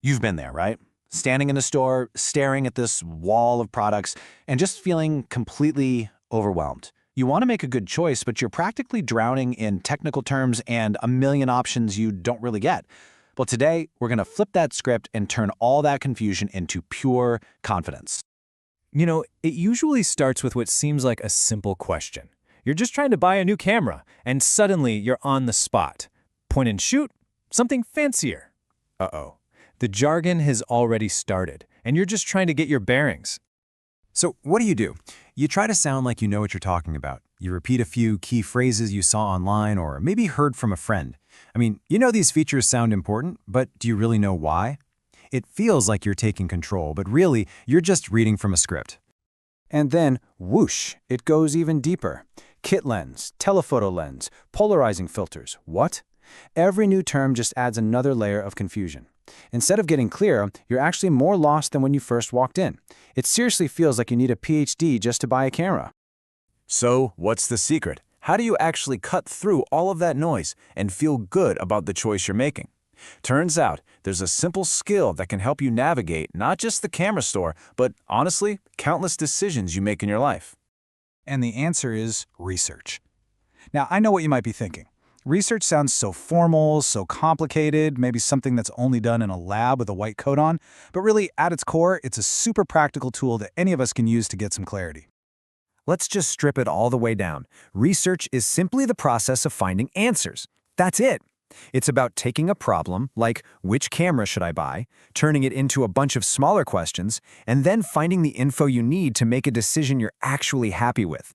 You've been there, right? Standing in a store, staring at this wall of products, and just feeling completely overwhelmed. You want to make a good choice, but you're practically drowning in technical terms and a million options you don't really get. Well, today, we're going to flip that script and turn all that confusion into pure confidence. It usually starts with what seems like a simple question. You're just trying to buy a new camera, and suddenly you're on the spot. Point and shoot, something fancier. Uh-oh. The jargon has already started, and you're just trying to get your bearings. So what do? You try to sound like you know what you're talking about. You repeat a few key phrases you saw online or maybe heard from a friend. These features sound important, but do you really know why? It feels like you're taking control, but really, you're just reading from a script. And then, whoosh, it goes even deeper. Kit lens, telephoto lens, polarizing filters. What? Every new term just adds another layer of confusion. Instead of getting clearer, you're actually more lost than when you first walked in. It seriously feels like you need a PhD just to buy a camera. So, what's the secret? How do you actually cut through all of that noise and feel good about the choice you're making? Turns out, there's a simple skill that can help you navigate not just the camera store, but honestly, countless decisions you make in your life. And the answer is research. Now, I know what you might be thinking. Research sounds so formal, so complicated, maybe something that's only done in a lab with a white coat on, but really, at its core, it's a super practical tool that any of us can use to get some clarity. Let's just strip it all the way down. Research is simply the process of finding answers. That's it. It's about taking a problem, like which camera should I buy, turning it into a bunch of smaller questions, and then finding the info you need to make a decision you're actually happy with.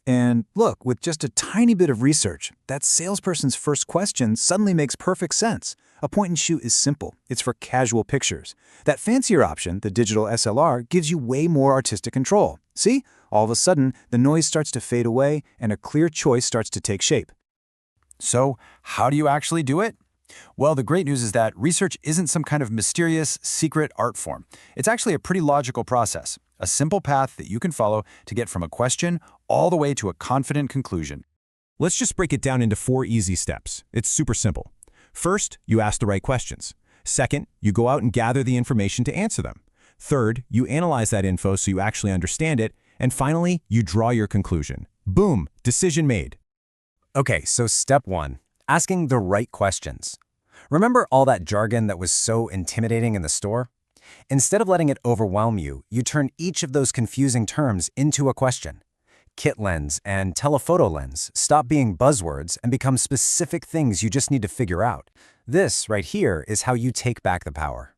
And look, with just a tiny bit of research, that salesperson's first question suddenly makes perfect sense. A point and shoot is simple. It's for casual pictures. That fancier option, the digital SLR, gives you way more artistic control. See? All of a sudden, the noise starts to fade away and a clear choice starts to take shape. So, how do you actually do it? Well, the great news is that research isn't some kind of mysterious, secret art form. It's actually a pretty logical process, a simple path that you can follow to get from a question all the way to a confident conclusion. Let's just break it down into 4 easy steps. It's super simple. First, you ask the right questions. Second, you go out and gather the information to answer them. Third, you analyze that info so you actually understand it. And finally, you draw your conclusion. Boom, decision made. Okay, so step 1, asking the right questions. Remember all that jargon that was so intimidating in the store? Instead of letting it overwhelm you, you turn each of those confusing terms into a question. Kit lens and telephoto lens stop being buzzwords and become specific things you just need to figure out. This, right here, is how you take back the power.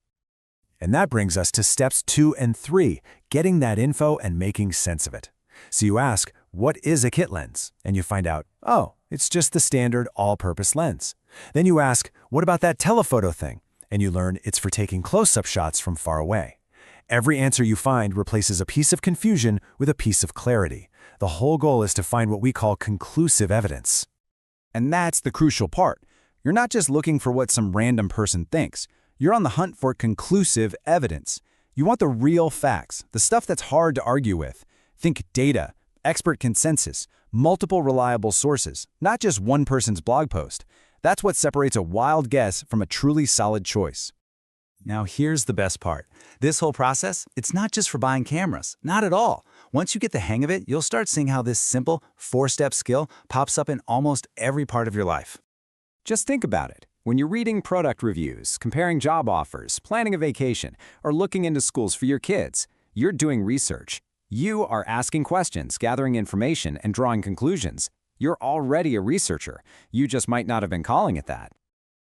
And that brings us to steps 2 and 3, getting that info and making sense of it. So you ask, what is a kit lens? And you find out, oh, it's just the standard all-purpose lens. Then you ask, what about that telephoto thing? And you learn it's for taking close-up shots from far away. Every answer you find replaces a piece of confusion with a piece of clarity. The whole goal is to find what we call conclusive evidence. And that's the crucial part. You're not just looking for what some random person thinks. You're on the hunt for conclusive evidence. You want the real facts, the stuff that's hard to argue with. Think data, expert consensus, multiple reliable sources, not just one person's blog post. That's what separates a wild guess from a truly solid choice. Now here's the best part. This whole process, it's not just for buying cameras. Not at all. Once you get the hang of it, you'll start seeing how this simple 4-step skill pops up in almost every part of your life. Just think about it. When you're reading product reviews, comparing job offers, planning a vacation, or looking into schools for your kids, you're doing research. You are asking questions, gathering information, and drawing conclusions. You're already a researcher. You just might not have been calling it that.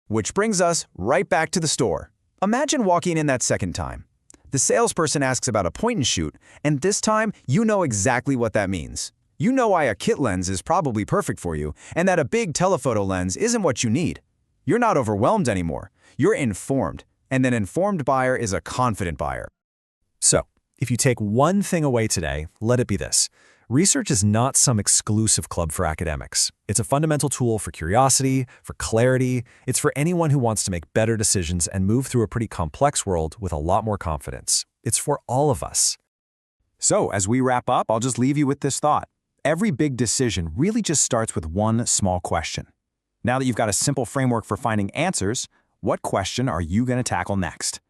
Which brings us right back to the store. Imagine walking in that second time. The salesperson asks about a point and shoot, and this time you know exactly what that means. You know why a kit lens is probably perfect for you, and that a big telephoto lens isn't what you need. You're not overwhelmed anymore. You're informed, and an informed buyer is a confident buyer. So, if you take one thing away today, let it be this. Research is not some exclusive club for academics. It's a fundamental tool for curiosity, for clarity. It's for anyone who wants to make better decisions and move through a pretty complex world with a lot more confidence. It's for all of us. So, as we wrap up, I'll just leave you with this thought. Every big decision really just starts with one small question. Now that you've got a simple framework for finding answers, what question are you going to tackle next?